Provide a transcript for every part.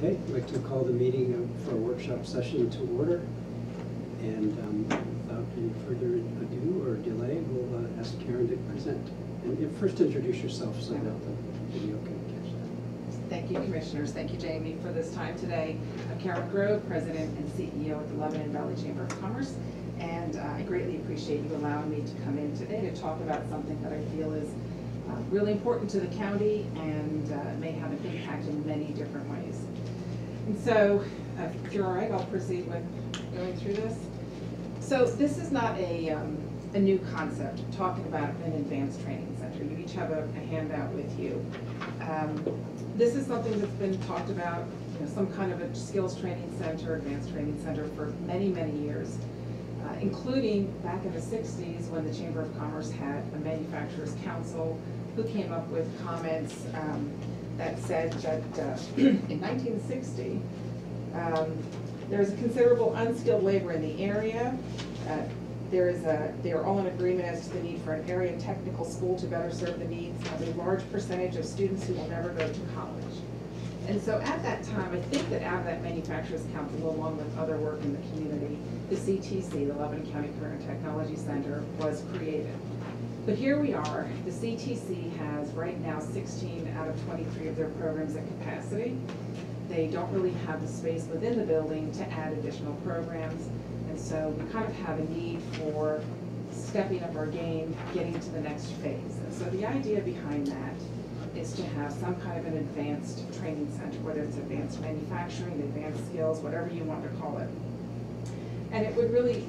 Okay, I'd like to call the meeting for a workshop session to order. And without any further ado or delay, we'll ask Karen to present. And first introduce yourself so that the video can catch that. Thank you, Commissioners. Thank you, Jamie, for this time today. I'm Karen Groh, President and CEO at the Lebanon Valley Chamber of Commerce. And I greatly appreciate you allowing me to come in today to talk about something that I feel is really important to the county and may have an impact in many different ways. And so, if you're all right, I'll proceed with going through this. So this is not a new concept, talking about an advanced training center. You each have a handout with you. This is something that's been talked about, some kind of a skills training center, advanced training center for many, many years, including back in the 60s when the Chamber of Commerce had a manufacturers council who came up with comments that said that in 1960, there's a considerable unskilled labor in the area. They are all in agreement as to the need for an area technical school to better serve the needs of a large percentage of students who will never go to college. And so at that time, I think that out of that Manufacturers Council, along with other work in the community, the CTC, the Lebanon County Career and Technology Center, was created. But here we are. The CTC has right now 16 out of 23 of their programs at capacity. They don't really have the space within the building to add additional programs. And so we kind of have a need for stepping up our game, getting to the next phase. And so the idea behind that is to have some kind of an advanced training center, whether it's advanced manufacturing, advanced skills, whatever you want to call it. And it would really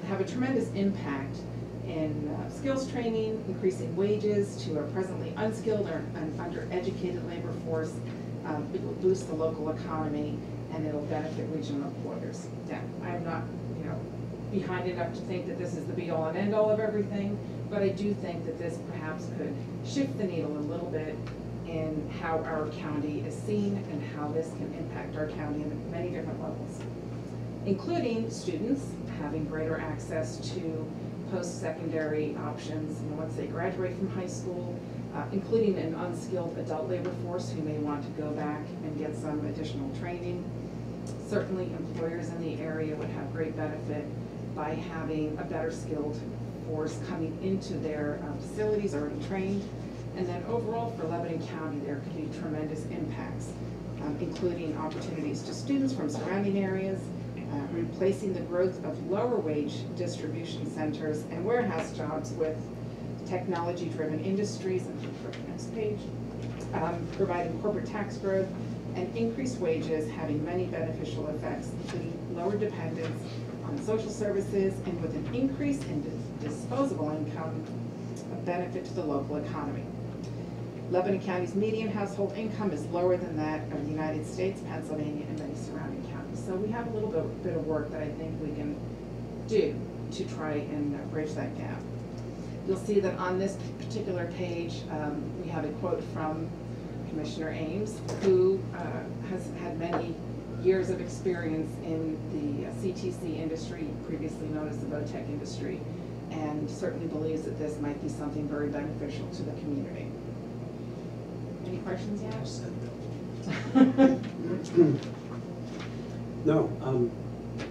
have a tremendous impact in skills training, increasing wages to a presently unskilled or undereducated labor force. It will boost the local economy, and it'll benefit regional employers. Now, I'm not, behind enough to think that this is the be-all and end-all of everything, but I do think that this perhaps could shift the needle a little bit in how our county is seen and how this can impact our county in many different levels, including students having greater access to post-secondary options once they graduate from high school, including an unskilled adult labor force who may want to go back and get some additional training. Certainly employers in the area would have great benefit by having a better skilled force coming into their facilities already trained. And then overall for Lebanon County, there could be tremendous impacts, including opportunities to students from surrounding areas, replacing the growth of lower wage distribution centers and warehouse jobs with technology-driven industries, and for the next page, providing corporate tax growth and increased wages, having many beneficial effects, including lower dependence on social services, and with an increase in disposable income, a benefit to the local economy. Lebanon County's median household income is lower than that of the United States, Pennsylvania, and many surrounding counties. So we have a little bit of work that I think we can do to try and bridge that gap. You'll see that on this particular page, we have a quote from Commissioner Ames, who has had many years of experience in the CTC industry, previously known as the VOTEC industry, and certainly believes that this might be something very beneficial to the community. Any questions yet? No,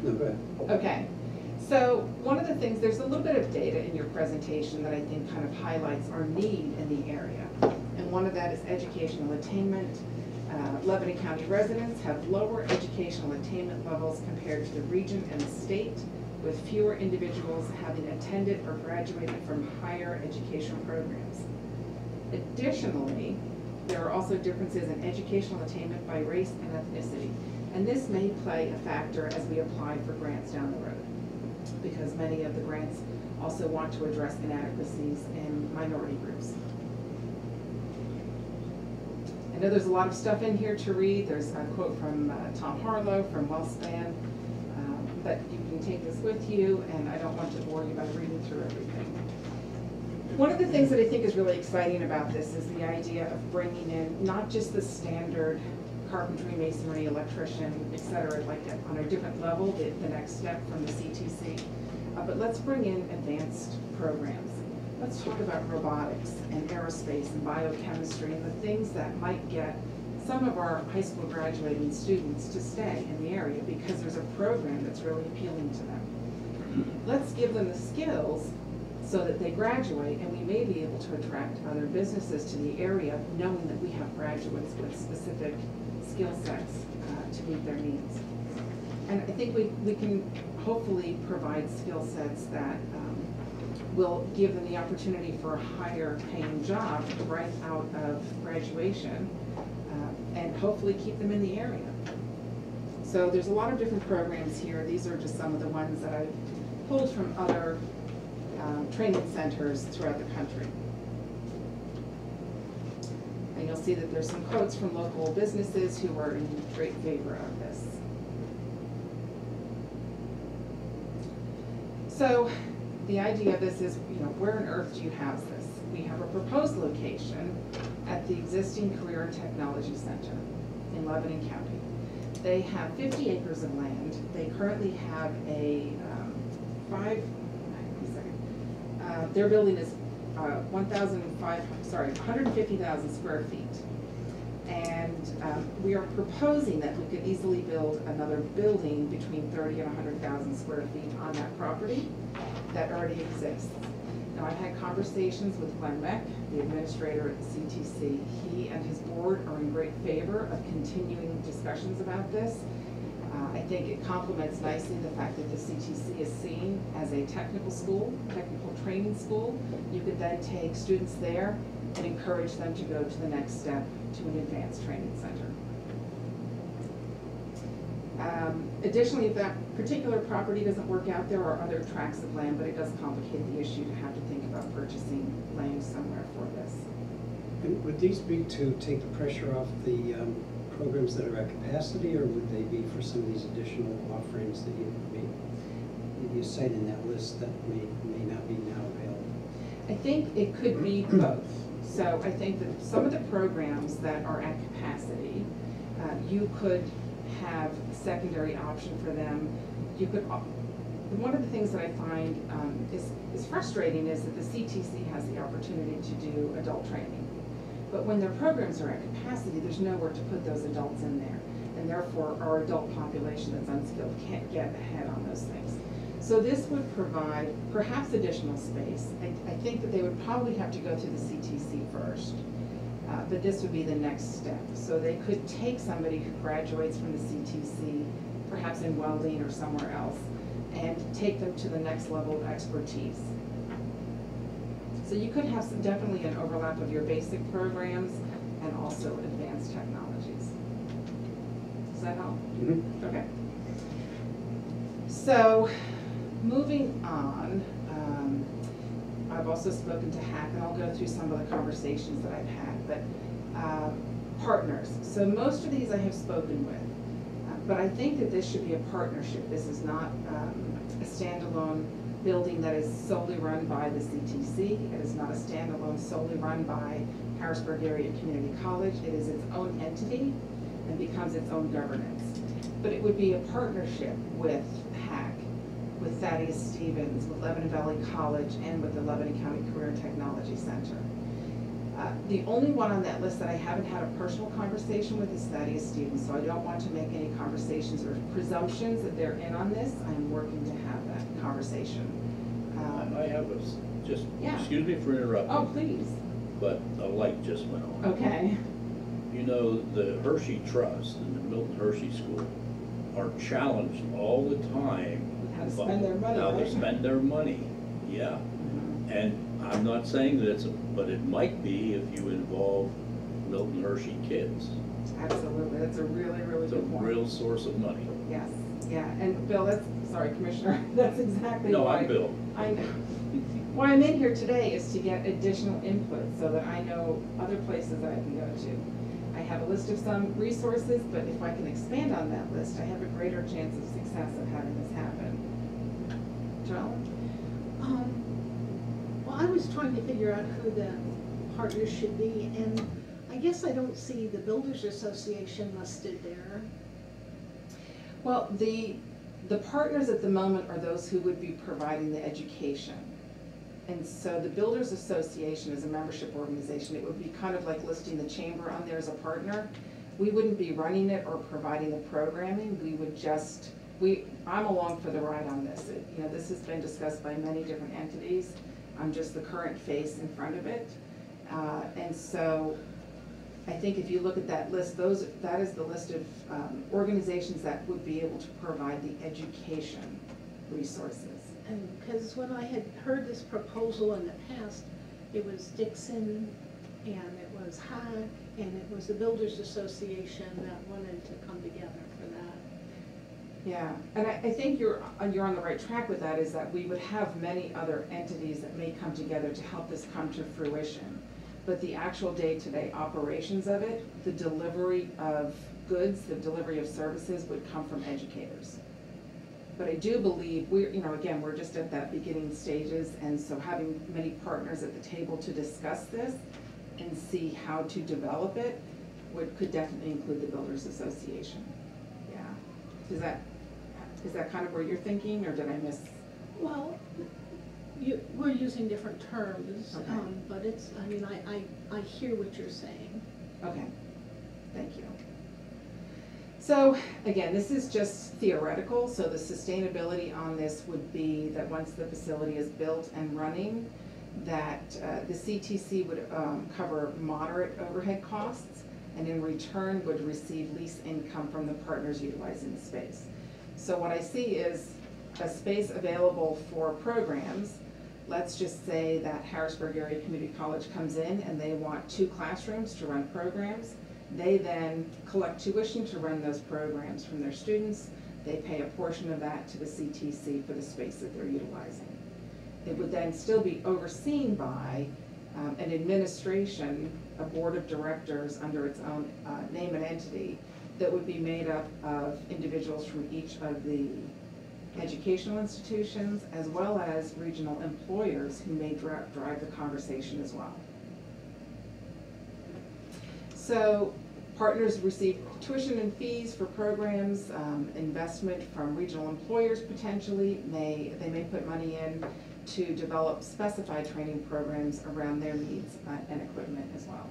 go ahead. Okay. So one of the things, there's a little bit of data in your presentation that I think kind of highlights our need in the area. And one of that is educational attainment. Lebanon County residents have lower educational attainment levels compared to the region and the state, with fewer individuals having attended or graduated from higher education programs. Additionally, there are also differences in educational attainment by race and ethnicity. And this may play a factor as we apply for grants down the road, because many of the grants also want to address inadequacies in minority groups. I know there's a lot of stuff in here to read. There's a quote from Tom Harlow from WellSpan, but you can take this with you, and I don't want to bore you by reading through everything. One of the things that I think is really exciting about this is the idea of bringing in not just the standard carpentry, masonry, electrician, et cetera, like on a different level, the next step from the CTC, but let's bring in advanced programs. Let's talk about robotics and aerospace and biochemistry and the things that might get some of our high school graduating students to stay in the area because there's a program that's really appealing to them. Let's give them the skills so that they graduate, and we may be able to attract other businesses to the area, knowing that we have graduates with specific skill sets to meet their needs. And I think we can hopefully provide skill sets that will give them the opportunity for a higher paying job right out of graduation, and hopefully keep them in the area. So there's a lot of different programs here. These are just some of the ones that I've pulled from other training centers throughout the country. And you'll see that there's some quotes from local businesses who are in great favor of this. So the idea of this is, where on earth do you house this? We have a proposed location at the existing Career and Technology Center in Lebanon County. They have 50 acres of land. They currently have a their building is 150,000 square feet. And we are proposing that we could easily build another building between 30 and 100,000 square feet on that property that already exists. Now, I've had conversations with Glenn Meck, the administrator at the CTC. He and his board are in great favor of continuing discussions about this. I think it complements nicely the fact that the CTC is seen as a technical school, technical training school. You could then take students there and encourage them to go to the next step to an advanced training center. Additionally, if that particular property doesn't work out, there are other tracts of land, but it does complicate the issue to have to think about purchasing land somewhere for this. And would these be to take the pressure off the programs that are at capacity, or would they be for some of these additional offerings that you cite in that list that may not be now available? I think it could be both. So I think that some of the programs that are at capacity, you could have a secondary option for them. You could. One of the things that I find is frustrating is that the CTC has the opportunity to do adult training. But when their programs are at capacity, there's nowhere to put those adults in there. And therefore, our adult population that's unskilled can't get ahead on those things. So this would provide perhaps additional space. I think that they would probably have to go through the CTC first. But this would be the next step. So they could take somebody who graduates from the CTC, perhaps in welding or somewhere else, and take them to the next level of expertise. So you could have definitely an overlap of your basic programs and also advanced technologies. Does that help? Mm-hmm. Okay. So moving on, I've also spoken to HAC, and I'll go through some of the conversations that I've had, but partners. So most of these I have spoken with, but I think that this should be a partnership. This is not a standalone building that is solely run by the CTC. It is not a standalone solely run by Harrisburg Area Community College. It is its own entity and becomes its own governance. But it would be a partnership with HAC, with Thaddeus Stevens, with Lebanon Valley College, and with the Lebanon County Career and Technology Center. The only one on that list that I haven't had a personal conversation with is Thaddeus Stevens, so I don't want to make any conversations or presumptions that they're in on this. I'm working to have that conversation. I have yeah. Excuse me for interrupting. Oh, please. But a light just went on. Okay. You know, the Hershey Trust and the Milton Hershey School are challenged all the time. How to spend their money, How right? to spend their money, yeah. Mm-hmm. And I'm not saying that but it might be if you involve Milton Hershey kids. Absolutely, that's a really, really good point. It's a real source of money. Yes, yeah, and Bill, sorry, Commissioner, that's exactly No, why. I'm Bill. I know. Why I'm in here today is to get additional input so that I know other places that I can go to. I have a list of some resources, but if I can expand on that list, I have a greater chance of success of having this happen. Joan? Well, I was trying to figure out who the partners should be, and I guess I don't see the Builders Association listed there. Well, the partners at the moment are those who would be providing the education. And so the Builders Association is a membership organization. It would be kind of like listing the chamber on there as a partner. we wouldn't be running it or providing the programming, we would just, I'm along for the ride on this. You know, this has been discussed by many different entities. I'm just the current face in front of it. And so I think if you look at that list, that is the list of organizations that would be able to provide the education resources. And because when I had heard this proposal in the past, it was Dixon, and it was HAC, and it was the Builders Association that wanted to come together for that. Yeah, and I think you're on the right track with that, is that we would have many other entities that may come together to help this come to fruition. But the actual day-to-day operations of it, the delivery of goods, the delivery of services would come from educators. But I do believe we're just at that beginning stages, and so having many partners at the table to discuss this and see how to develop it could definitely include the Builders Association. Yeah. Is that kind of where you're thinking, or did I miss? Well, we're using different terms, Okay. but it's, I mean, I hear what you're saying. Okay, thank you. So again, this is just theoretical, so the sustainability on this would be that once the facility is built and running, that the CTC would cover moderate overhead costs, and in return would receive lease income from the partners utilizing the space. So what I see is a space available for programs. Let's just say that Harrisburg Area Community College comes in and they want 2 classrooms to run programs. They then collect tuition to run those programs from their students. They pay a portion of that to the CTC for the space that they're utilizing. It would then still be overseen by an administration, a board of directors under its own name and entity that would be made up of individuals from each of the educational institutions, as well as regional employers who may drive the conversation as well. So partners receive tuition and fees for programs, investment from regional employers potentially. They may put money in to develop specified training programs around their needs and equipment as well.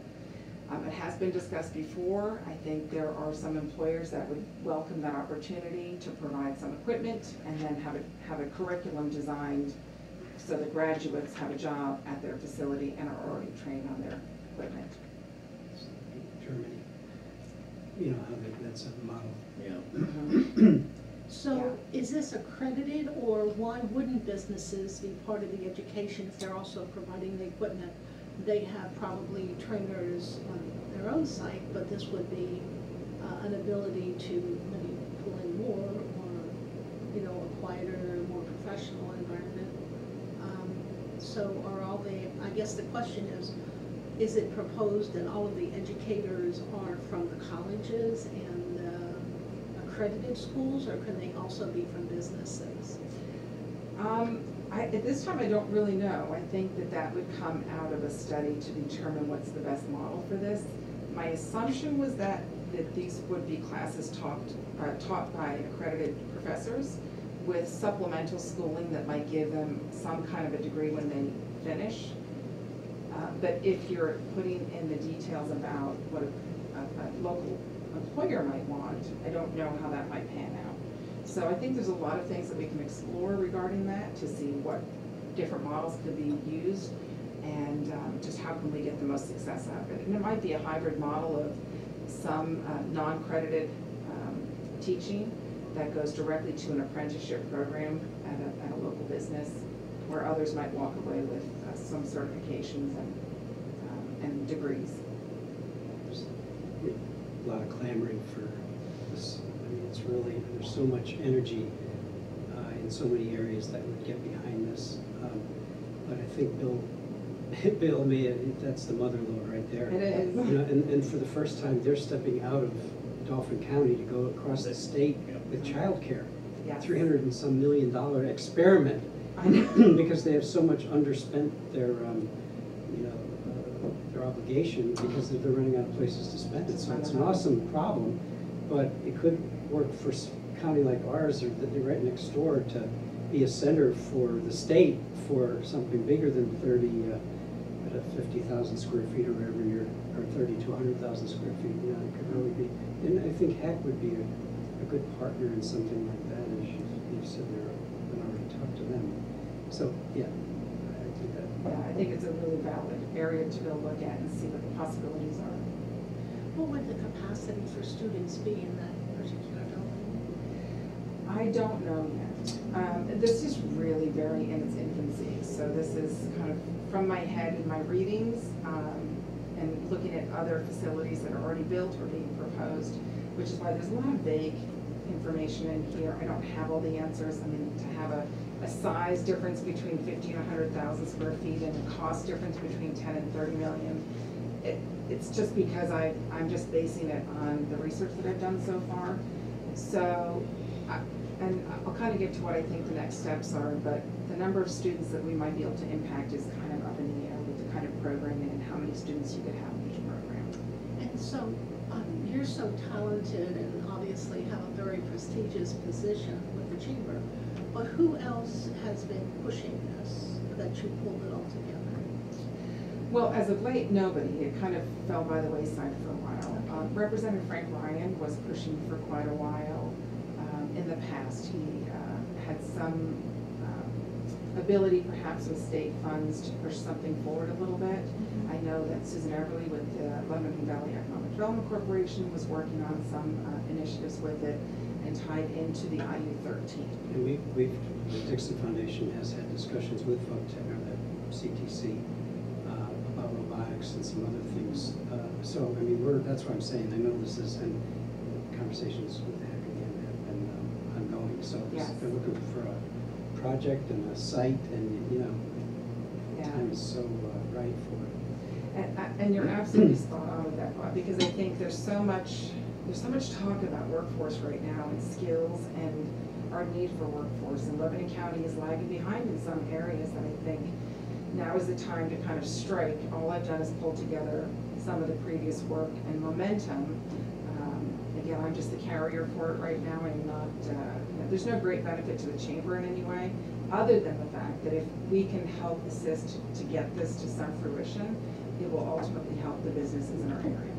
It has been discussed before. I think there are some employers that would welcome that opportunity to provide some equipment and then have a curriculum designed so the graduates have a job at their facility and are already trained on their equipment. Germany, you know how that's a model. Yeah. So is this accredited, or why wouldn't businesses be part of the education if they're also providing the equipment? They have probably trainers on their own site, but this would be an ability to maybe pull in more, or, you know, a quieter, more professional environment. So are all they, I guess the question is it proposed that all of the educators are from the colleges and accredited schools, or can they also be from businesses? At this time, I don't really know. I think that would come out of a study to determine what's the best model for this. My assumption was that these would be classes taught by accredited professors with supplemental schooling that might give them some kind of a degree when they finish. But if you're putting in the details about what a local employer might want, I don't know how that might pan out. So I think there's a lot of things that we can explore regarding that to see what different models could be used, and just how can we get the most success out of it. And it might be a hybrid model of some non-credited teaching that goes directly to an apprenticeship program at a local business, where others might walk away with some certifications and degrees. There's a lot of clamoring for this. I mean, it's really, there's so much energy in so many areas that would get behind this. But I think Bill made that's the mother lode right there. It is. You know, and for the first time, they're stepping out of Dauphin County to go across the state with childcare. Yes. $300 and some million experiment. I know. Because they have so much underspent their their obligation because they're running out of places to spend it. So it's an awesome problem, but it could work for a county like ours, or that they're right next door, to be a center for the state for something bigger than 30 to 50,000 square feet or wherever you're, or 30 to 100,000 square feet, you know, it could really be. And I think HAC would be a good partner in something like that, as you've said there, and already talked to them. So, yeah, I think that. Yeah, I think it's a really valid area to go look at and see what the possibilities are. What would the capacity for students be in that particular building? I don't know yet. This is really very in its infancy, so this is kind of from my head in my readings, and looking at other facilities that are already built or being proposed, which is why there's a lot of vague information in here. I don't have all the answers. I mean, to have a size difference between 50 and 100,000 square feet and a cost difference between 10 and 30 million, it's just because I'm just basing it on the research that I've done so far. So, and I'll kind of get to what I think the next steps are, but the number of students that we might be able to impact is kind of up in the air with the kind of programming and how many students you could have in each program. And so, you're so talented and obviously have a very prestigious position with the chamber, but who else has been pushing this, that you pulled it all together? Well, as of late, nobody. It kind of fell by the wayside for a while. Representative Frank Ryan was pushing for quite a while. In the past, he had some ability, perhaps with state funds, to push something forward a little bit. I know that Susan Everly with the Lebanon Valley Economic Development Corporation was working on some initiatives with it and tied into the IU-13. And the Dixon Foundation has had discussions with CTC about robotics and some other things. So, I mean, that's what I'm saying. I know this is, and conversations with the HAC again have been ongoing. So Yes. they're looking for a project and a site, and, you know, Yeah. time is so right for it. And you're absolutely spot on with that, Bob, because I think there's so much talk about workforce right now and skills and our need for workforce. And Lebanon County is lagging behind in some areas that I think now is the time to kind of strike. All I've done is pull together some of the previous work and momentum. Again, I'm just the carrier for it right now. I'm not, there's no great benefit to the chamber in any way, other than the fact that if we can help assist to get this to some fruition, it will ultimately help the businesses in our area.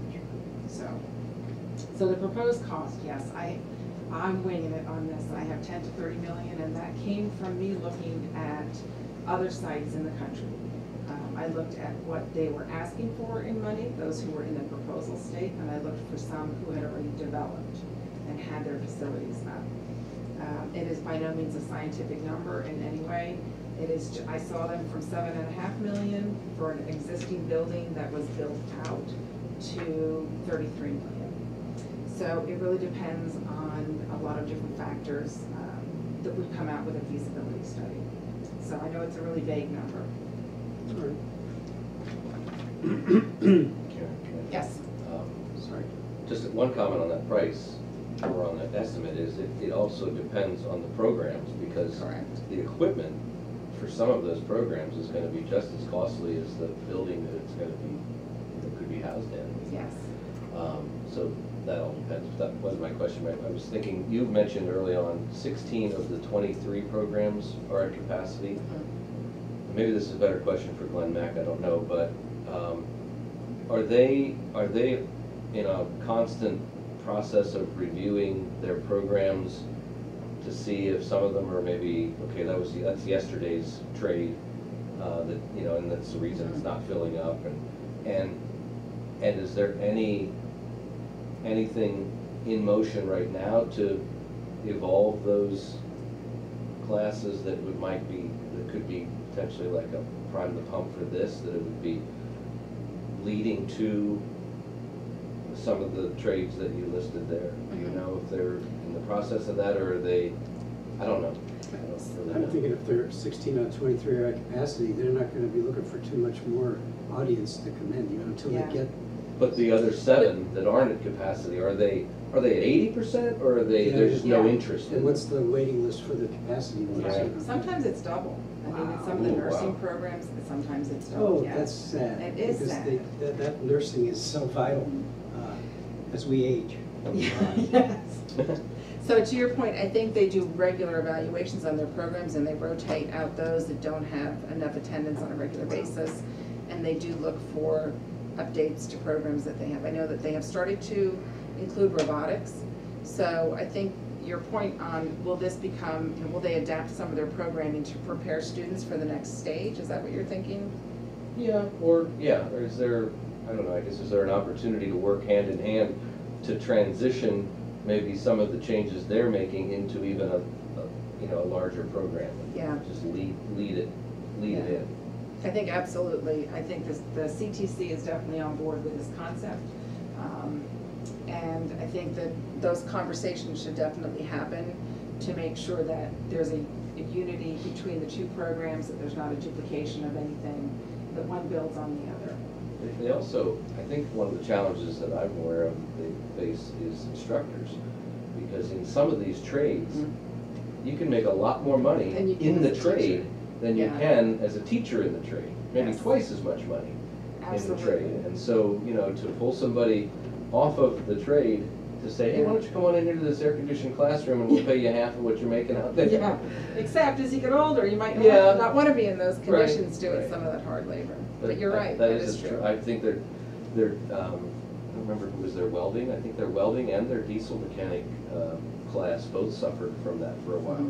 So the proposed cost, yes, I'm winging it on this. I have 10 to 30 million, and that came from me looking at other sites in the country. I looked at what they were asking for in money, those who were in the proposal state, and I looked for some who had already developed and had their facilities up. It is by no means a scientific number in any way. It is, I saw them from 7.5 million for an existing building that was built out to 33 million. So it really depends on a lot of different factors that would come out with a feasibility study. So I know it's a really vague number. Yes. Sorry. Just one comment on that price, or on that estimate, is it also depends on the programs, because Correct. the equipment for some of those programs is going to be just as costly as the building that it's going to be, that could be housed in. Yes. So that all depends. That wasn't my question. I was thinking, you mentioned early on 16 of the 23 programs are at capacity. Maybe this is a better question for Glenn Mack, I don't know, but are they in a constant process of reviewing their programs to see if some of them are maybe, okay, that's yesterday's trade, that, you know, and that's the reason it's not filling up, and is there anything in motion right now to evolve those classes that could be potentially like a prime the pump for this, that it would be leading to some of the trades that you listed there? Do you know if they're in the process of that, or are they, I don't know. I'm thinking if they're 16 out of 23 are at capacity, they're not going to be looking for too much more audience to come in, you know, until Yeah. they get. But the other 7 that aren't at capacity, are they at 80%, or are they, Yeah. there's just no Yeah. interest in And it? what's the waiting list for the capacity ones? Yeah. you know? Sometimes it's double. I mean, in some of the Wow. nursing Wow. programs, sometimes it's double, Oh, yes. that's sad. It is because sad. that nursing is so vital as we age. Yes. So to your point, I think they do regular evaluations on their programs, and they rotate out those that don't have enough attendance on a regular basis. and they do look for updates to programs that they have. I know that they have started to include robotics, so I think your point on will this become, will they adapt some of their programming to prepare students for the next stage? Is that what you're thinking? Or is there, I don't know, I guess is there an opportunity to work hand in hand to transition maybe some of the changes they're making into even a larger program? Yeah. Just lead it in. I think absolutely. I think the CTC is definitely on board with this concept. And I think that those conversations should definitely happen to make sure that there's a unity between the two programs, that there's not a duplication of anything, that one builds on the other. They also, I think one of the challenges that I'm aware of they face is instructors. Because in some of these trades, you can make a lot more money Than you can in the as a trade teacher. than you Yeah. can as a teacher in the trade. Maybe Yes. twice as much money in the Absolutely. trade. And so, to pull somebody off of the trade to say, hey, why don't you come on in here to this air-conditioned classroom and we'll pay you half of what you're making out there. Yeah, except as you get older, you might Yeah. not want to be in those Right, conditions doing right. some of that hard labor. But you're right, That that is is true. I think they're, I don't remember who was their welding. I think their welding and their diesel mechanic class both suffered from that for a while,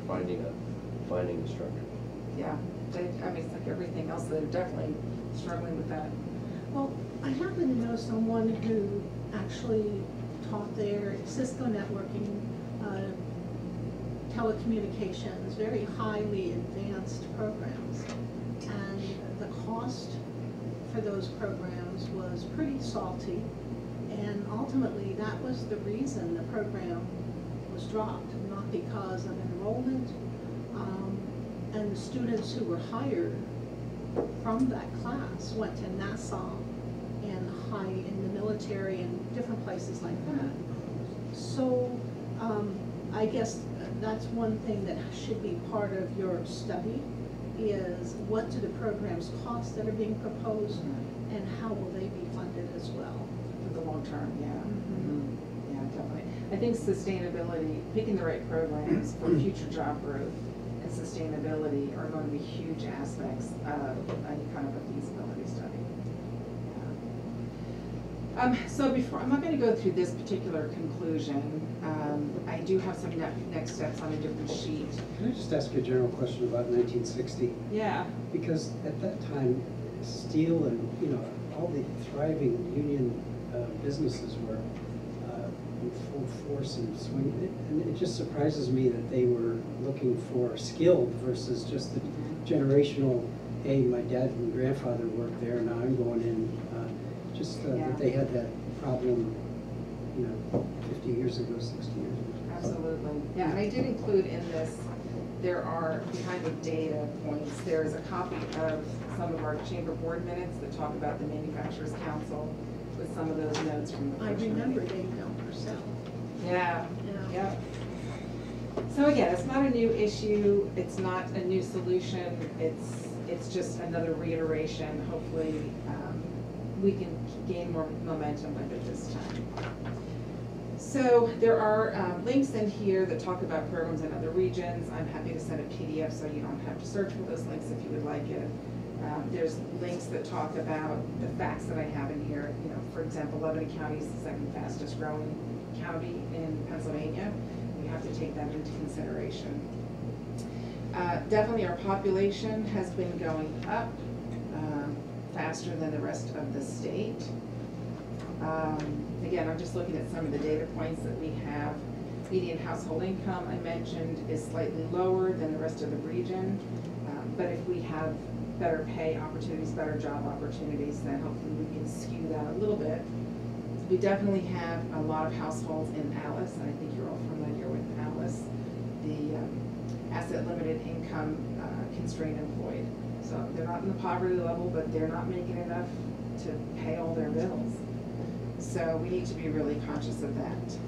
finding instructors. Yeah, it's like everything else, they're definitely struggling with that. Well, I happen to know someone who actually taught their Cisco networking, telecommunications, very highly advanced programs. And the cost for those programs was pretty salty. And ultimately, that was the reason the program was dropped, not because of enrollment. And the students who were hired from that class went to Nassau and in the military and different places like that. So I guess that's one thing that should be part of your study is what do the programs cost that are being proposed and how will they be funded as well? For the long term, yeah. Yeah, definitely. I think sustainability, picking the right programs for future job growth and sustainability are going to be huge aspects of any kind of a feasibility study. So I'm not going to go through this particular conclusion. I do have some next steps on a different sheet. Can I just ask you a general question about 1960? Yeah. Because at that time, steel and, all the thriving union businesses were in full force and swing. And it just surprises me that they were looking for skilled versus just the generational, hey, my dad and grandfather worked there, now I'm going in. That they had that problem, 50 years ago, 60 years ago. Absolutely. Yeah, and I did include in this, there are behind the data points, there is a copy of some of our chamber board minutes that talk about the Manufacturers Council with some of those notes from the I first remember meeting. Dave Bell herself. Yeah, Yeah. yeah. So again, it's not a new issue, it's not a new solution, it's just another reiteration. Hopefully, we can gain more momentum with it this time. So there are links in here that talk about programs in other regions. I'm happy to send a PDF so you don't have to search for those links if you would like it. There's links that talk about the facts that I have in here. For example, Lebanon County is the second fastest growing county in Pennsylvania. We have to take that into consideration. Definitely our population has been going up faster than the rest of the state. Again, I'm just looking at some of the data points that we have. Median household income, I mentioned, is slightly lower than the rest of the region. But if we have better pay opportunities, better job opportunities, then hopefully we can skew that a little bit. We definitely have a lot of households in Alice, and I think you're all familiar with Alice, the asset limited income constrained employed. So they're not in the poverty level, but they're not making enough to pay all their bills. So we need to be really conscious of that.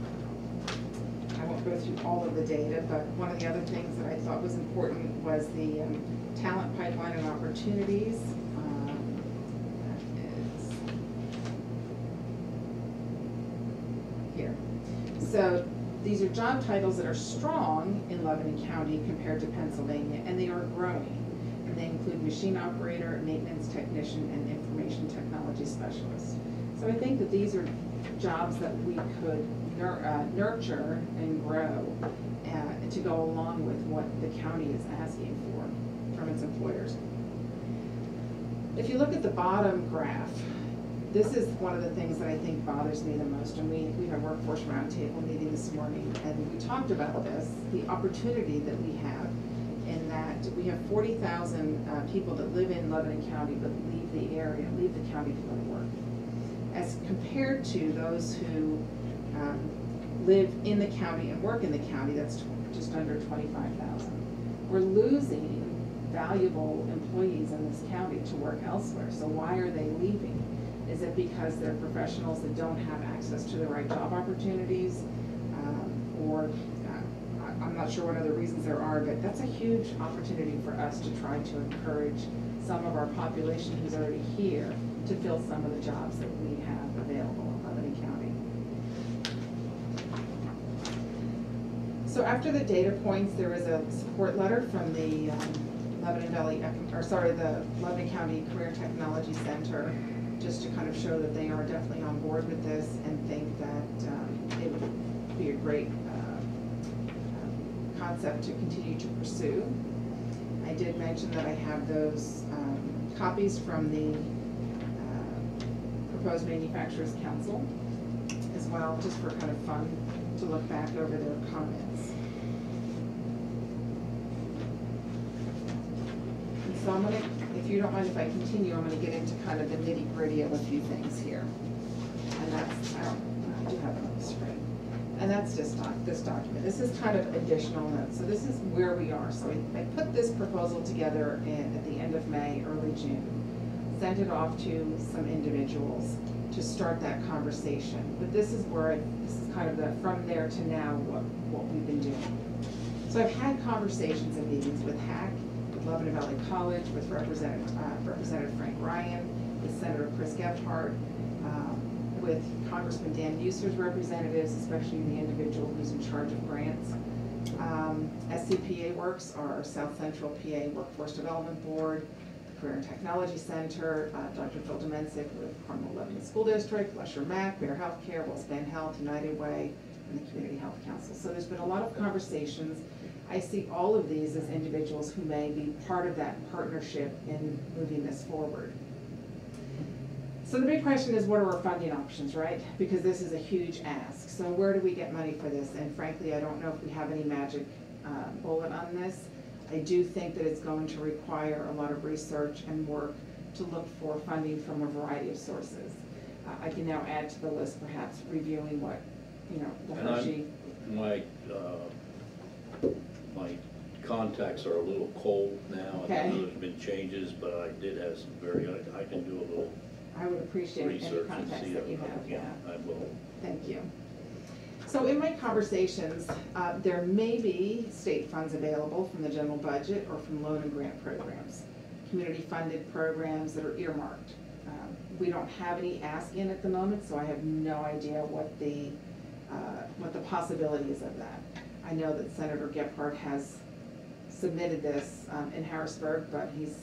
I won't go through all of the data, but one of the other things that I thought was important was the talent pipeline and opportunities. That is here. So these are job titles that are strong in Lebanon County compared to Pennsylvania, and they are growing. And they include machine operator, maintenance technician, and information technology specialist. So I think that these are jobs that we could nurture and grow to go along with what the county is asking for from its employers. If you look at the bottom graph, this is one of the things that I think bothers me the most. And we had a workforce roundtable meeting this morning, and we talked about this, the opportunity that we have in that we have 40,000 people that live in Lebanon County but leave the area, leave the county to go to work. As compared to those who live in the county and work in the county, that's just under 25,000. We're losing valuable employees in this county to work elsewhere. So why are they leaving? Is it because they're professionals that don't have access to the right job opportunities? Or I'm not sure what other reasons there are, but that's a huge opportunity for us to try to encourage some of our population who's already here to fill some of the jobs that we have available in Lebanon County. So after the data points, there was a support letter from the the Lebanon County Career Technology Center, just to kind of show that they are definitely on board with this and think that it would be a great concept to continue to pursue. I did mention that I have those copies from the Proposed Manufacturers Council as well, just for kind of fun to look back over their comments. And so I'm gonna, if you don't mind if I continue, I'm gonna get into kind of the nitty-gritty of a few things here. And that's, I do have it on the screen. And that's just this document. This is kind of additional notes. So this is where we are. So I put this proposal together at the end of May, early June. Sent it off to some individuals to start that conversation. But this is where this is kind of the from there to now what we've been doing. So I've had conversations and meetings with HAC, with Lebanon Valley College, with Representative Frank Ryan, with Senator Chris Gephardt, with Congressman Dan Muser's representatives, especially the individual who's in charge of grants. SCPA Works, our South Central PA Workforce Development Board, Career and Technology Center, Dr. Phil Domensic with Carmel Lebanon School District, Lesher Mac, Bear Healthcare, Wellspan Health, United Way, and the Community Health Council. So there's been a lot of conversations. I see all of these as individuals who may be part of that partnership in moving this forward. So the big question is, what are our funding options, right? Because this is a huge ask. So where do we get money for this? And frankly, I don't know if we have any magic bullet on this. I do think that it's going to require a lot of research and work to look for funding from a variety of sources. I can now add to the list, perhaps reviewing what, the Hershey. My contacts are a little cold now. Okay. I know there's been changes, but I did have some I can do a little I would appreciate any research and contacts see that you have. yeah, I will. Thank you. So in my conversations, there may be state funds available from the general budget or from loan and grant programs, community funded programs that are earmarked. We don't have any ask in at the moment, so I have no idea what the possibilities of that. I know that Senator Gephardt has submitted this in Harrisburg, but he's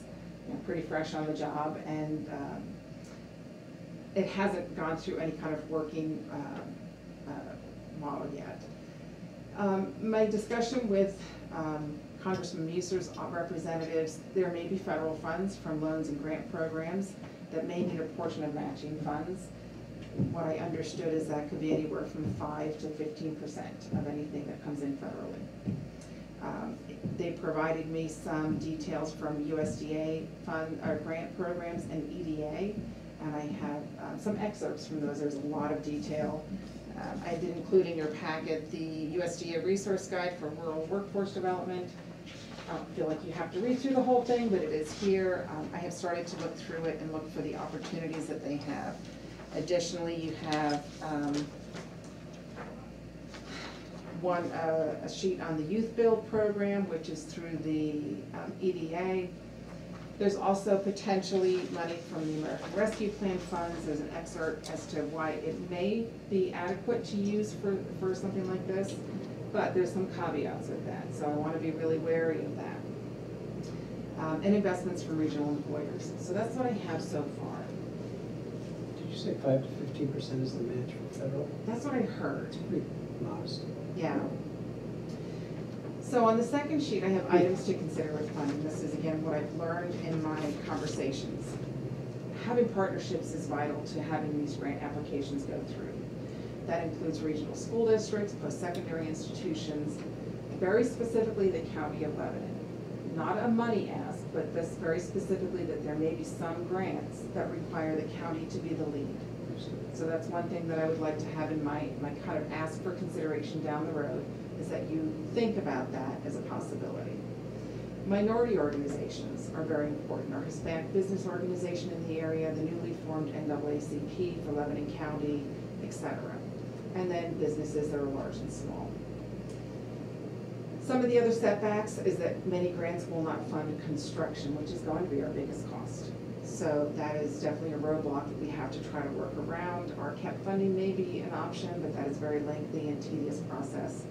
pretty fresh on the job, and it hasn't gone through any kind of working model yet. My discussion with Congressman Muser's representatives, there may be federal funds from loans and grant programs that may need a portion of matching funds. What I understood is that could be anywhere from 5 to 15% of anything that comes in federally. They provided me some details from USDA grant programs and EDA, and I have some excerpts from those. There's a lot of detail. I did include in your packet the USDA resource guide for rural workforce development. I don't feel like you have to read through the whole thing, but it is here. I have started to look through it and look for the opportunities that they have. Additionally, you have a sheet on the Youth Build program, which is through the EDA. There's also potentially money from the American Rescue Plan funds. There's an excerpt as to why it may be adequate to use for something like this, but there's some caveats with that, so I want to be really wary of that. and investments from regional employers. So that's what I have so far. Did you say 5 to 15% is the match for federal? That's what I heard. It's pretty modest. Yeah. So on the second sheet, I have items to consider with funding. This is again what I've learned in my conversations. Having partnerships is vital to having these grant applications go through. That includes regional school districts, post-secondary institutions, very specifically the County of Lebanon. Not a money ask, but this very specifically that there may be some grants that require the county to be the lead. So that's one thing that I would like to have in my kind of ask for consideration down the road, is that you think about that as a possibility. Minority organizations are very important. Our Hispanic business organization in the area, the newly formed NAACP for Lebanon County, etc. And then businesses that are large and small. Some of the other setbacks is that many grants will not fund construction, which is going to be our biggest cost. So that is definitely a roadblock that we have to try to work around. Our CAP funding may be an option, but that is very lengthy and tedious process.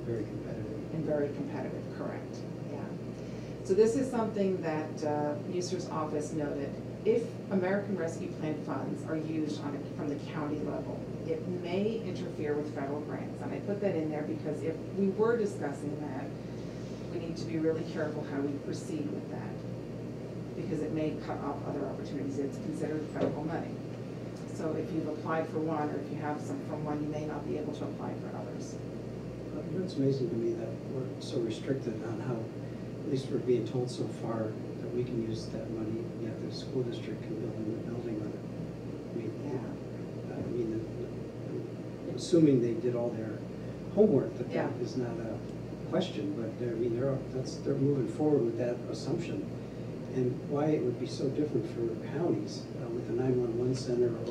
Very competitive. And very competitive, correct, yeah. So this is something that Muser's office noted. If American Rescue Plan funds are used from the county level, it may interfere with federal grants. And I put that in there because if we were discussing that, we need to be really careful how we proceed with that, because it may cut off other opportunities. It's considered federal money. So if you've applied for one, or if you have some from one, you may not be able to apply for others. You know, it's amazing to me that we're so restricted on how, at least we're being told so far, that we can use that money, yet the school district can build a new building on it. Assuming they did all their homework, that is not a question, but they're moving forward with that assumption. And why it would be so different for counties with the 911 center or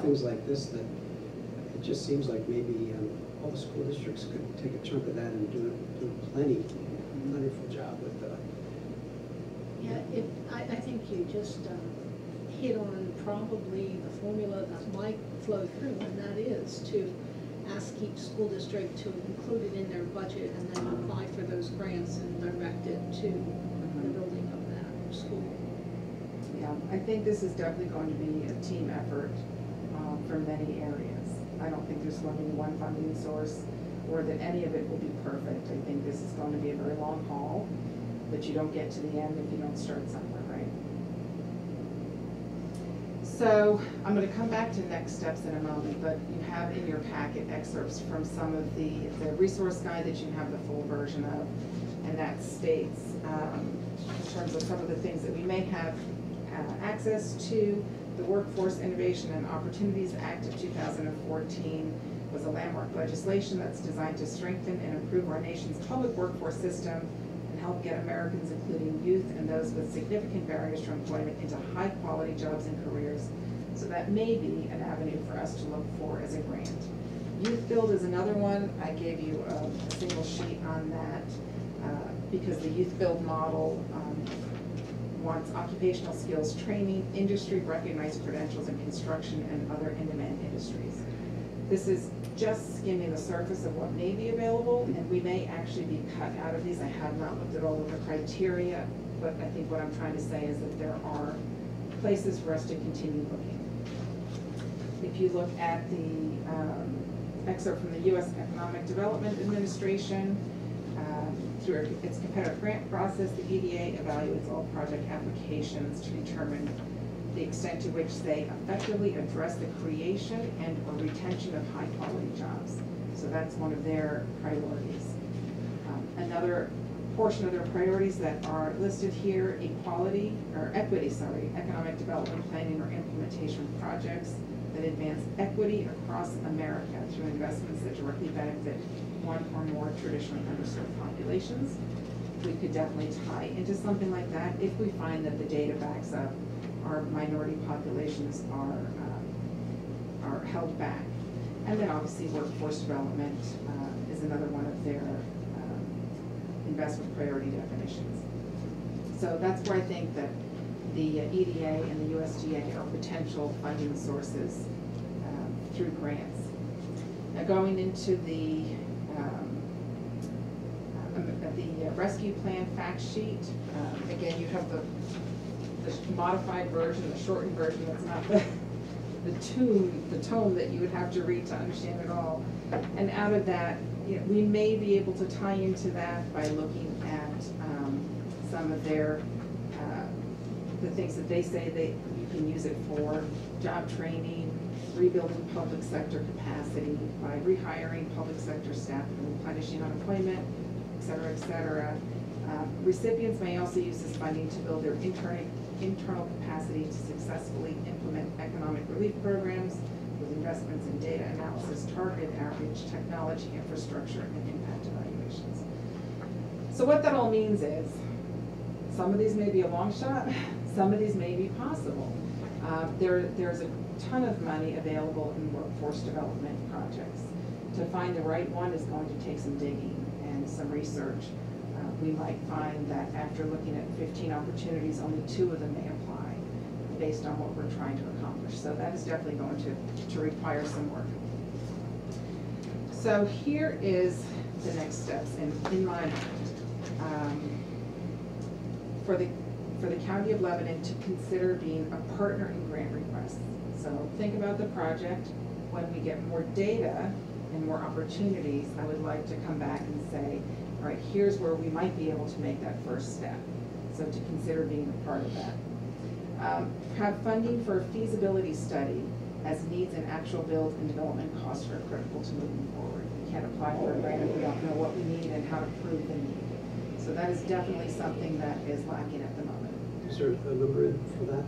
things like this, that it just seems like maybe all the school districts could take a chunk of that and do a wonderful job with that. Yeah, I think you just hit on probably the formula that might flow through, and that is to ask each school district to include it in their budget and then apply for those grants and direct it to the building of that school. Yeah, I think this is definitely going to be a team effort for many areas. I don't think there's going to be one funding source or that any of it will be perfect. I think this is going to be a very long haul, but you don't get to the end if you don't start somewhere, right? So I'm going to come back to next steps in a moment, but you have in your packet excerpts from some of the resource guide that you have the full version of, and that states in terms of some of the things that we may have access to. The Workforce Innovation and Opportunities Act of 2014 was a landmark legislation that's designed to strengthen and improve our nation's public workforce system and help get Americans, including youth and those with significant barriers to employment, into high-quality jobs and careers. So that may be an avenue for us to look for as a grant. Youth Build is another one. I gave you a single sheet on that because the Youth Build model wants occupational skills training, industry-recognized credentials in construction and other in-demand industries. This is just skimming the surface of what may be available, and we may actually be cut out of these. I have not looked at all of the criteria, but I think what I'm trying to say is that there are places for us to continue looking. If you look at the excerpt from the U.S. Economic Development Administration, through its competitive grant process, the EDA evaluates all project applications to determine the extent to which they effectively address the creation and or retention of high-quality jobs. So that's one of their priorities. Another portion of their priorities that are listed here, economic development planning or implementation projects that advance equity across America through investments that directly benefit one or more traditionally underserved populations. We could definitely tie into something like that if we find that the data backs up our minority populations are held back. And then obviously workforce development is another one of their investment priority definitions. So that's where I think that the EDA and the USDA are potential funding sources through grants. Now going into the the rescue plan fact sheet. Again, you have the modified version, the shortened version. That's not the tome that you would have to read to understand it all. And out of that, we may be able to tie into that by looking at some of their the things that they say you can use it for: job training, rebuilding public sector capacity by rehiring public sector staff and replenishing unemployment, et cetera, et cetera. Recipients may also use this funding to build their internal capacity to successfully implement economic relief programs with investments in data analysis, targeted outreach, technology, infrastructure, and impact evaluations. So what that all means is, some of these may be a long shot, some of these may be possible. There's a ton of money available in workforce development projects. To find the right one is going to take some digging and some research. We might find that after looking at 15 opportunities, only 2 of them may apply based on what we're trying to accomplish. So that is definitely going to require some work. So here is the next steps in my mind. For the County of Lebanon to consider being a partner in grant requests. So think about the project. When we get more data and more opportunities, I would like to come back and say, all right, here's where we might be able to make that first step. So to consider being a part of that. Have funding for a feasibility study as needs and actual build and development costs are critical to moving forward. We can't apply for a grant if we don't know what we need and how to prove the need. So that is definitely something that is lacking at the moment. Is there a number for that?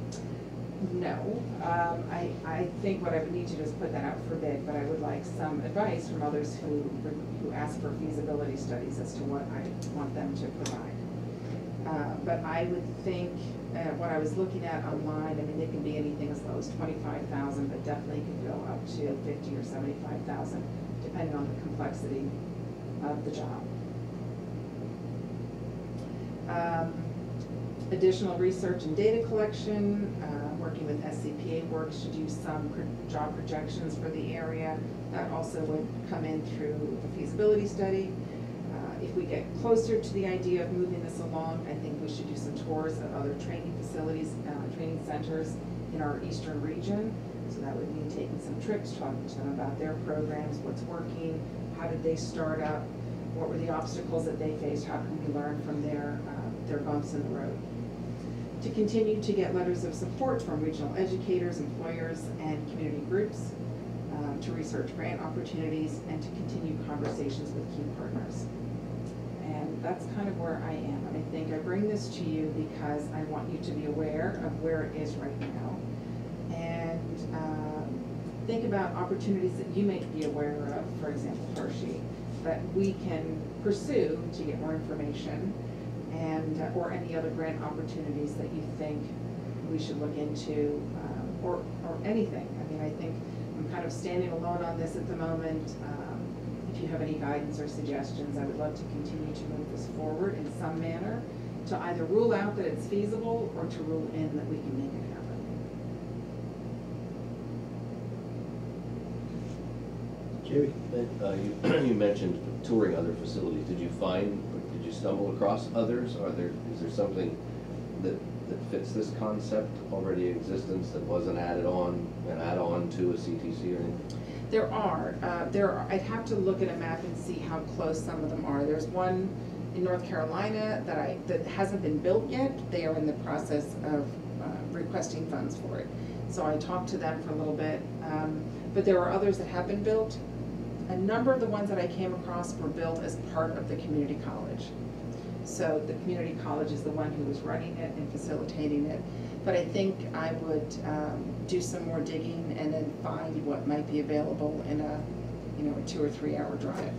No. I think what I would need to do is put that out for bid, but I would like some advice from others who ask for feasibility studies as to what I want them to provide. But I would think, what I was looking at online, I mean, it can be anything as low as $25,000, but definitely could go up to $50,000 or $75,000, depending on the complexity of the job. Additional research and data collection, working with SCPA Works to do some job projections for the area. That also would come in through the feasibility study. If we get closer to the idea of moving this along, I think we should do some tours of other training facilities, training centers in our eastern region. So that would mean taking some trips, talking to them about their programs, what's working, how did they start up, what were the obstacles that they faced, how can we learn from their bumps in the road. To continue to get letters of support from regional educators, employers, and community groups, to research grant opportunities, and to continue conversations with key partners. And that's kind of where I am. And I think I bring this to you because I want you to be aware of where it is right now. And think about opportunities that you may be aware of, for example, Hershey, that we can pursue to get more information, and or any other grant opportunities that you think we should look into, or anything. I mean, I think I'm kind of standing alone on this at the moment. If you have any guidance or suggestions, I would love to continue to move this forward in some manner, to either rule out that it's feasible or to rule in that we can make it happen. Jamie? You mentioned touring other facilities. Did you stumble across others? Is there something that fits this concept already in existence that wasn't an add-on to a CTC or anything? There are. I'd have to look at a map and see how close some of them are. There's one in North Carolina that hasn't been built yet. They are in the process of requesting funds for it. So I talked to them for a little bit. But there are others that have been built. A number of the ones that I came across were built as part of the community college. So the community college is the one who was running it and facilitating it. But I think I would do some more digging and then find what might be available in a 2 or 3 hour drive.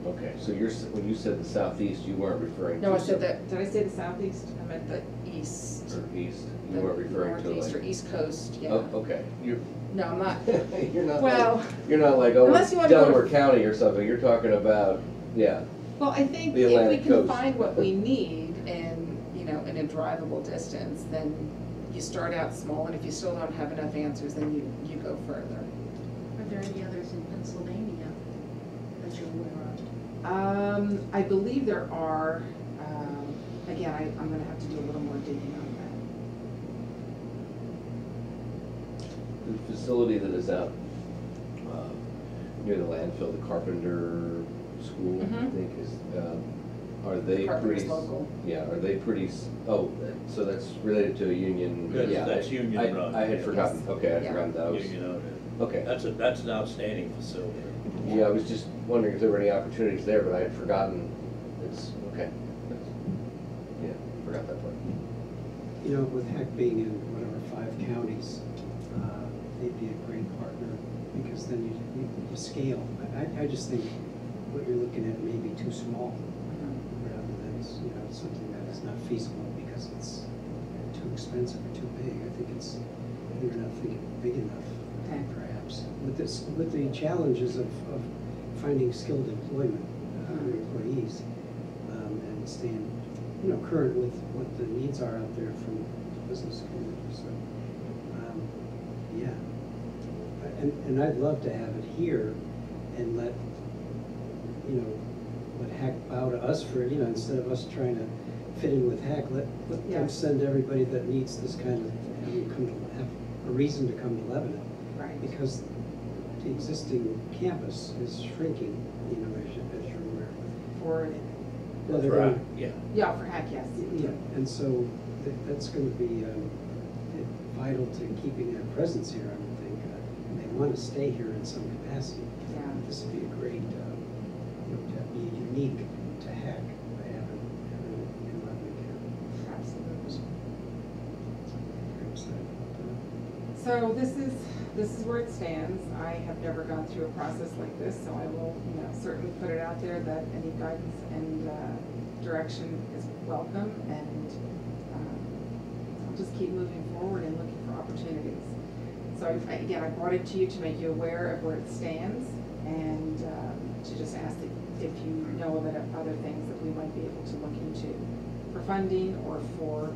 Okay, so when you said the southeast, you weren't referring to... No, I said that, did I say the southeast? I meant the east. Or east, you weren't referring to northeast like... or east coast, yeah. Oh, okay. No, I'm not. You're not like, oh, unless you want to go Delaware County or something. You're talking about, yeah. Well, I think The if we Atlantic can coast. find what we need in a drivable distance, then you start out small, and if you still don't have enough answers, then you go further. Are there any others in Pennsylvania that you're aware of? I believe there are, again, I'm gonna have to do a little more digging on The facility that is out near the landfill, the Carpenter School, I Mhm. think is, are they Carpenter's pretty? local. Yeah, are they pretty, oh, so that's related to a union? Good, Yeah, that's union run. I had forgotten, Yes. okay, I'd Yeah. forgotten that was, You know, okay. that's an outstanding facility. Yeah, I was just wondering if there were any opportunities there, but I had forgotten, it's, okay. Yeah, forgot that part. You know, with Heck being in whatever 5 counties, they'd be a great partner, because then you scale. I just think what you're looking at may be too small, rather than something that is not feasible because it's too expensive or too big. I think you're not thinking big enough, Okay. perhaps. With the challenges of finding skilled employment, employees, and staying, current with what the needs are out there from the business community. So, yeah. And I'd love to have it here and let Hack bow to us for, instead of us trying to fit in with Hack, let Yeah. them send everybody that needs this kind of, have a reason to come to Lebanon. Right. Because the existing campus is shrinking, as you're aware. For, Well, they're Right, gonna- yeah. for heck, yes. Yeah, and so that's going to be vital to keeping their presence here, I would think. And they want to stay here in some capacity. Yeah. This would be a great, to be unique to Hack by having it in Lebanon County. Absolutely. So, very excited about that. So this is where it stands. I have never gone through a process like this, so I will, certainly put it out there that any guidance and direction is welcome, and I'll just keep moving forward and looking for opportunities. So again, I brought it to you to make you aware of where it stands, and to just ask if you know of other things that we might be able to look into for funding or for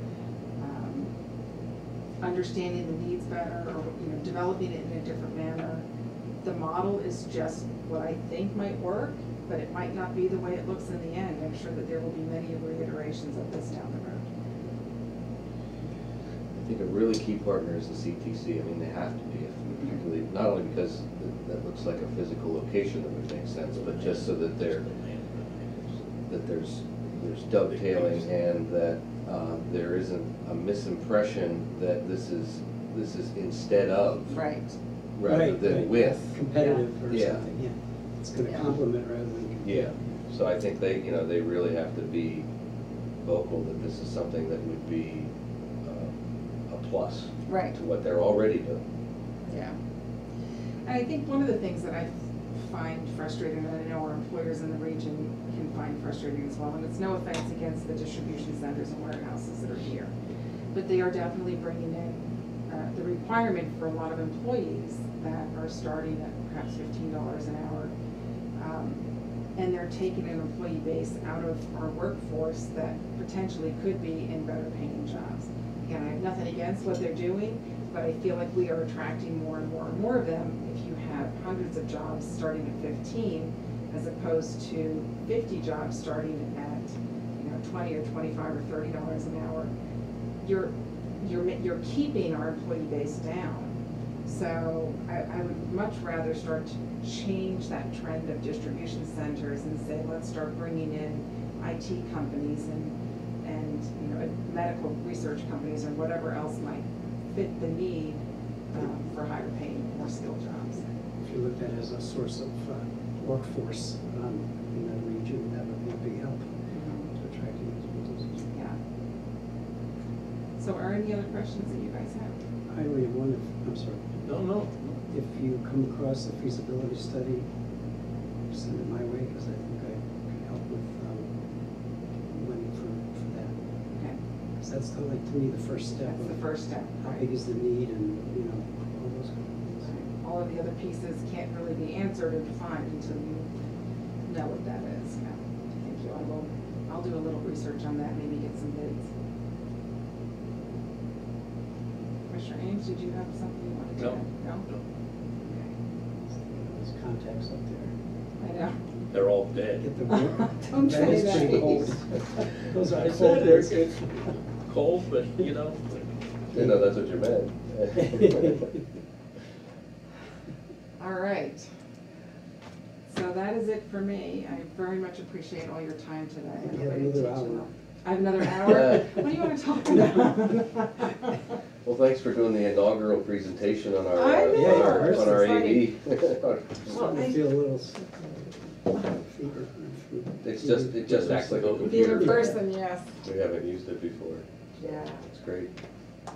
understanding the needs better, or developing it in a different manner. The model is just what I think might work, but it might not be the way it looks in the end. I'm sure that there will be many reiterations of this down the road. I think a really key partner is the CTC. I mean, they have to be, particularly, not only because that looks like a physical location that would make sense, but just so that there's dovetailing, and that there isn't a misimpression that this is instead of, Right. rather Right, than right. with. Competitive or Yeah. something, yeah. It's going to Yeah. complement rather than compete. Yeah, so I think they really have to be vocal that this is something that would be a plus Right. to what they're already doing. Yeah. And I think one of the things that I find frustrating, and I know our employers in the region can find frustrating as well, and it's no offense against the distribution centers and warehouses that are here, but they are definitely bringing in the requirement for a lot of employees that are starting at perhaps $15 an hour, and they're taking an employee base out of our workforce that potentially could be in better paying jobs. Again, I have nothing against what they're doing, but I feel like we are attracting more and more and more of them if you have hundreds of jobs starting at 15 as opposed to 50 jobs starting at 20 or 25 or $30 an hour. You're keeping our employee base down. So I would much rather start to change that trend of distribution centers and say, let's start bringing in IT companies and medical research companies or whatever else might fit the need for higher paying, more skilled jobs. If you looked at it as a source of workforce in that region, that would be a big help to attract individuals. Yeah. So are any other questions that you guys have? I only have one, I'm sorry. No. If you come across a feasibility study, send it my way, because I think I can help with money for that. Okay. Because that's to me the first step. That's the of first step, How right? big is the need, and all those kind of things. Right. All of the other pieces can't really be answered or defined until you know what that is. Yeah. Thank you. I'll do a little research on that, maybe get some bids. Commissioner Ames, did you have something you wanted to add? No? Okay. There's contacts up there. I know. they're all dead. Get the wood. Don't That say is that. pretty cold. Those are I cold said days. it's cold, but you know. Didn't know that's what you meant. All right. So that is it for me. I very much appreciate all your time today. I You hope have I didn't another take too hour. long. I have another hour? What do you want to talk about? Well, thanks for doing the inaugural presentation on our, I know. Yeah, yours on our is AV. Starting to feel a little fever. It just acts like a Being computer. in person, yes. We haven't used it before. Yeah. It's great.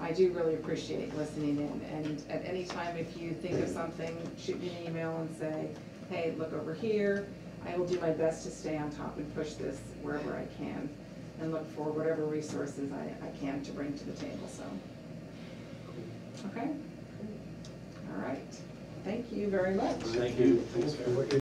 I do really appreciate listening in, and at any time, if you think of something, shoot me an email and say, hey, look over here. I will do my best to stay on top and push this wherever I can, and look for whatever resources I can to bring to the table, so. Okay? All right. Thank you very much. Thank you. Thanks for what you're